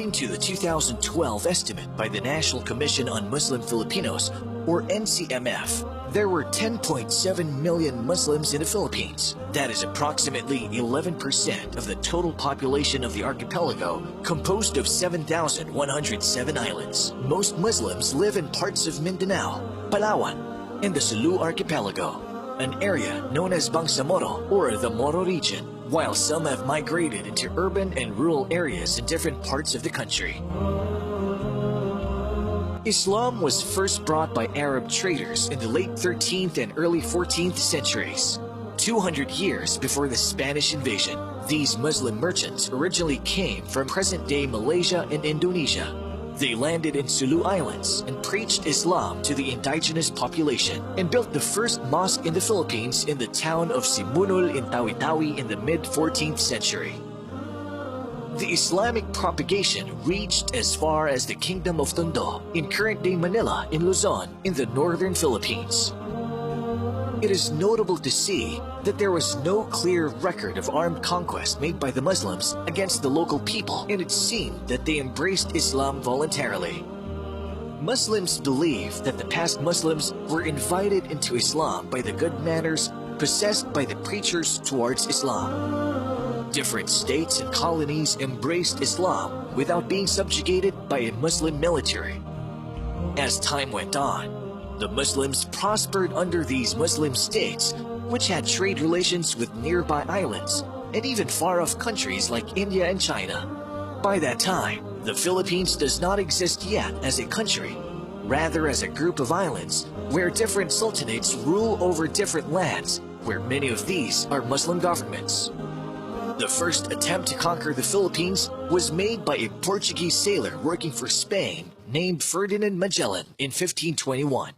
According to the 2012 estimate by the National Commission on Muslim Filipinos, or NCMF, there were 10.7 million Muslims in the Philippines. That is approximately 11% of the total population of the archipelago, composed of 7,107 islands. Most Muslims live in parts of Mindanao, Palawan, and the Sulu archipelago, an area known as Bangsamoro or the Moro region, while some have migrated into urban and rural areas in different parts of the country. Islam was first brought by Arab traders in the late 13th and early 14th centuries. 200 years before the Spanish invasion, these Muslim merchants originally came from present-day Malaysia and Indonesia. They landed in Sulu Islands and preached Islam to the indigenous population and built the first mosque in the Philippines in the town of Simunul in Tawi-Tawi in the mid-14th century. The Islamic propagation reached as far as the Kingdom of Tondo in current-day Manila in Luzon in the northern Philippines. It is notable to see that there was no clear record of armed conquest made by the Muslims against the local people, and it seemed that they embraced Islam voluntarily. Muslims believe that the past Muslims were invited into Islam by the good manners possessed by the preachers towards Islam. Different states and colonies embraced Islam without being subjugated by a Muslim military. As time went on, the Muslims prospered under these Muslim states, which had trade relations with nearby islands and even far-off countries like India and China. By that time, the Philippines does not exist yet as a country, rather as a group of islands where different sultanates rule over different lands, where many of these are Muslim governments. The first attempt to conquer the Philippines was made by a Portuguese sailor working for Spain named Ferdinand Magellan in 1521.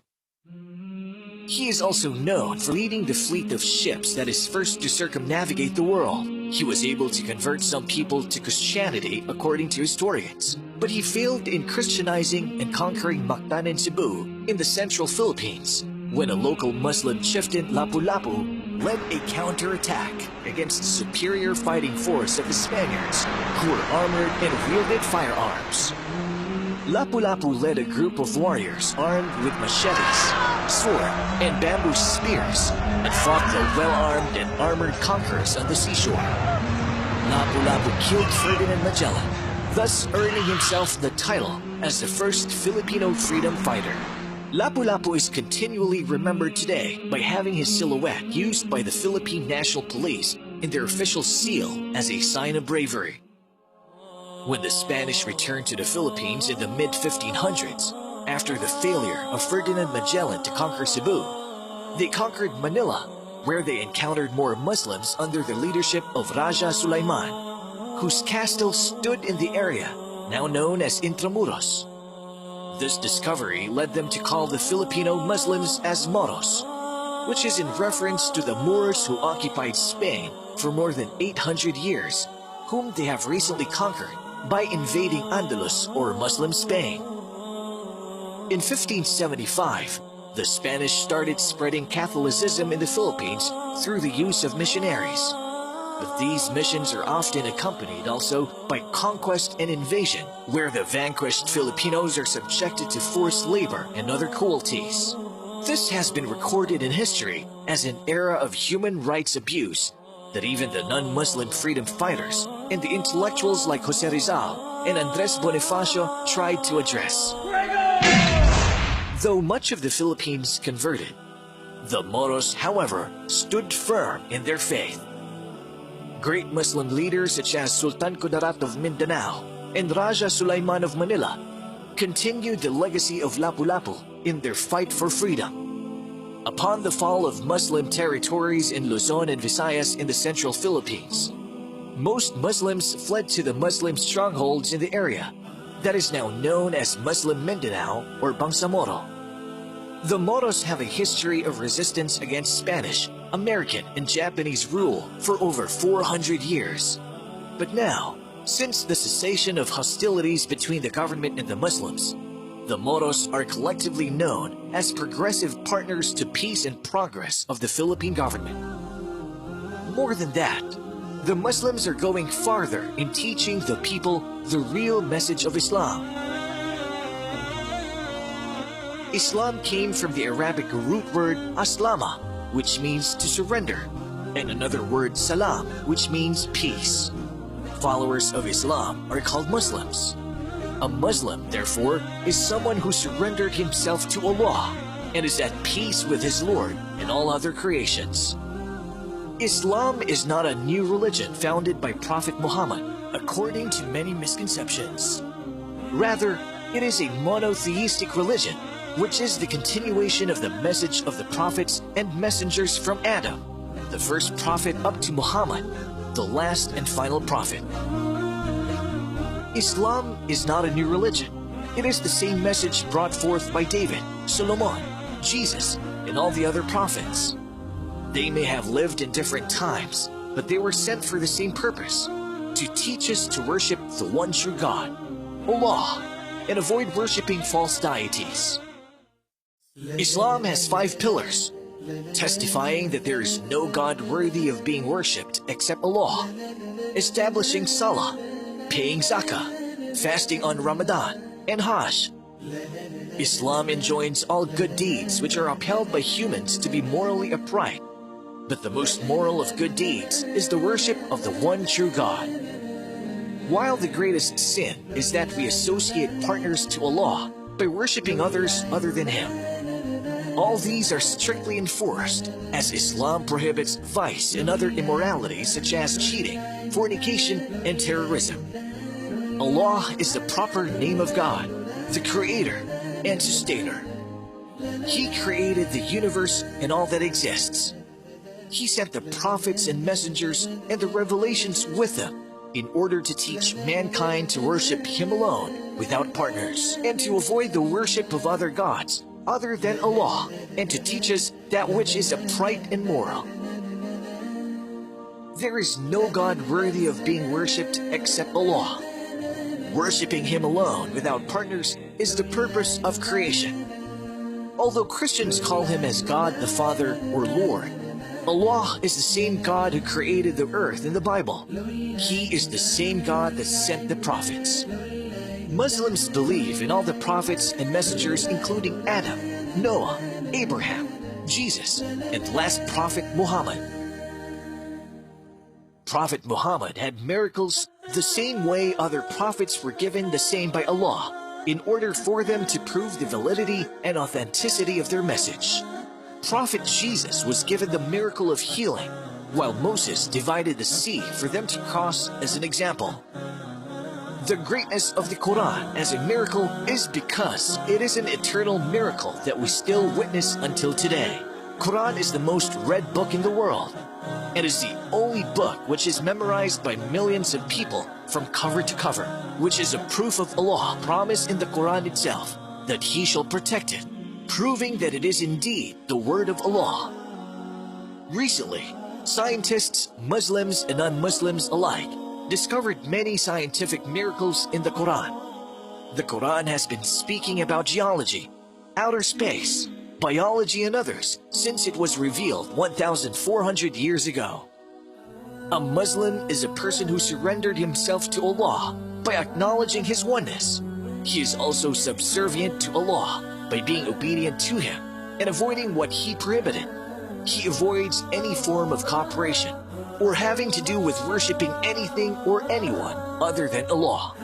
He is also known for leading the fleet of ships that is first to circumnavigate the world. He was able to convert some people to Christianity according to historians, but he failed in Christianizing and conquering Mactan and Cebu in the central Philippines when a local Muslim chieftain, Lapu-Lapu, led a counterattack against the superior fighting force of the Spaniards, who were armored and wielded firearms. Lapu-Lapu led a group of warriors armed with machetes, sword, and bamboo spears and fought the well-armed and armored conquerors on the seashore. Lapu-Lapu killed Ferdinand Magellan, thus earning himself the title as the first Filipino freedom fighter. Lapu-Lapu is continually remembered today by having his silhouette used by the Philippine National Police in their official seal as a sign of bravery. When the Spanish returned to the Philippines in the mid-1500s, after the failure of Ferdinand Magellan to conquer Cebu, they conquered Manila, where they encountered more Muslims under the leadership of Raja Sulaiman, whose castle stood in the area, now known as Intramuros. This discovery led them to call the Filipino Muslims as Moros, which is in reference to the Moors who occupied Spain for more than 800 years, whom they have recently conquered by invading Andalus or Muslim Spain. In 1575, the Spanish started spreading Catholicism in the Philippines through the use of missionaries. But these missions are often accompanied also by conquest and invasion, where the vanquished Filipinos are subjected to forced labor and other cruelties. This has been recorded in history as an era of human rights abuse that even the non-Muslim freedom fighters and the intellectuals like Jose Rizal and Andres Bonifacio tried to address. Though much of the Philippines converted, the Moros, however, stood firm in their faith. Great Muslim leaders such as Sultan Kudarat of Mindanao and Raja Sulaiman of Manila continued the legacy of Lapu-Lapu in their fight for freedom. Upon the fall of Muslim territories in Luzon and Visayas in the central Philippines, most Muslims fled to the Muslim strongholds in the area that is now known as Muslim Mindanao or Bangsamoro. The Moros have a history of resistance against Spanish, American, and Japanese rule for over 400 years. But now, since the cessation of hostilities between the government and the Muslims, the Moros are collectively known as progressive partners to peace and progress of the Philippine government. More than that, the Muslims are going farther in teaching the people the real message of Islam. Islam came from the Arabic root word aslama, which means to surrender, and another word salam, which means peace. Followers of Islam are called Muslims. A Muslim, therefore, is someone who surrendered himself to Allah and is at peace with his Lord and all other creations. Islam is not a new religion founded by Prophet Muhammad, according to many misconceptions. Rather, it is a monotheistic religion, which is the continuation of the message of the prophets and messengers from Adam, the first prophet, up to Muhammad, the last and final prophet. Islam is not a new religion. It is the same message brought forth by David, Solomon, Jesus, and all the other prophets. They may have lived in different times, but they were sent for the same purpose, to teach us to worship the one true God, Allah, and avoid worshiping false deities. Islam has 5 pillars, testifying that there is no God worthy of being worshipped except Allah, establishing Salah, paying Zakah, fasting on Ramadan, and Hajj. Islam enjoins all good deeds which are upheld by humans to be morally upright, but the most moral of good deeds is the worship of the one true God. While the greatest sin is that we associate partners to Allah by worshipping others other than Him. All these are strictly enforced, as Islam prohibits vice and other immoralities such as cheating, fornication, and terrorism. Allah is the proper name of God, the Creator and Sustainer. He created the universe and all that exists. He sent the prophets and messengers and the revelations with them in order to teach mankind to worship Him alone without partners, and to avoid the worship of other gods other than Allah, and to teach us that which is upright and moral. There is no God worthy of being worshipped except Allah. Worshipping Him alone without partners is the purpose of creation. Although Christians call Him as God the Father or Lord, Allah is the same God who created the earth in the Bible. He is the same God that sent the prophets. Muslims believe in all the prophets and messengers, including Adam, Noah, Abraham, Jesus, and the last prophet Muhammad. Prophet Muhammad had miracles the same way other prophets were given the same by Allah, in order for them to prove the validity and authenticity of their message. Prophet Jesus was given the miracle of healing, while Moses divided the sea for them to cross as an example. The greatness of the Quran as a miracle is because it is an eternal miracle that we still witness until today. Quran is the most read book in the world, and is the only book which is memorized by millions of people from cover to cover, which is a proof of Allah's promise in the Quran itself, that He shall protect it, proving that it is indeed the word of Allah. Recently, scientists, Muslims and non-Muslims alike, discovered many scientific miracles in the Quran. The Quran has been speaking about geology, outer space, biology and others since it was revealed 1,400 years ago. A Muslim is a person who surrendered himself to Allah by acknowledging His oneness. He is also subservient to Allah by being obedient to Him and avoiding what He prohibited. He avoids any form of cooperation or having to do with worshipping anything or anyone other than Allah.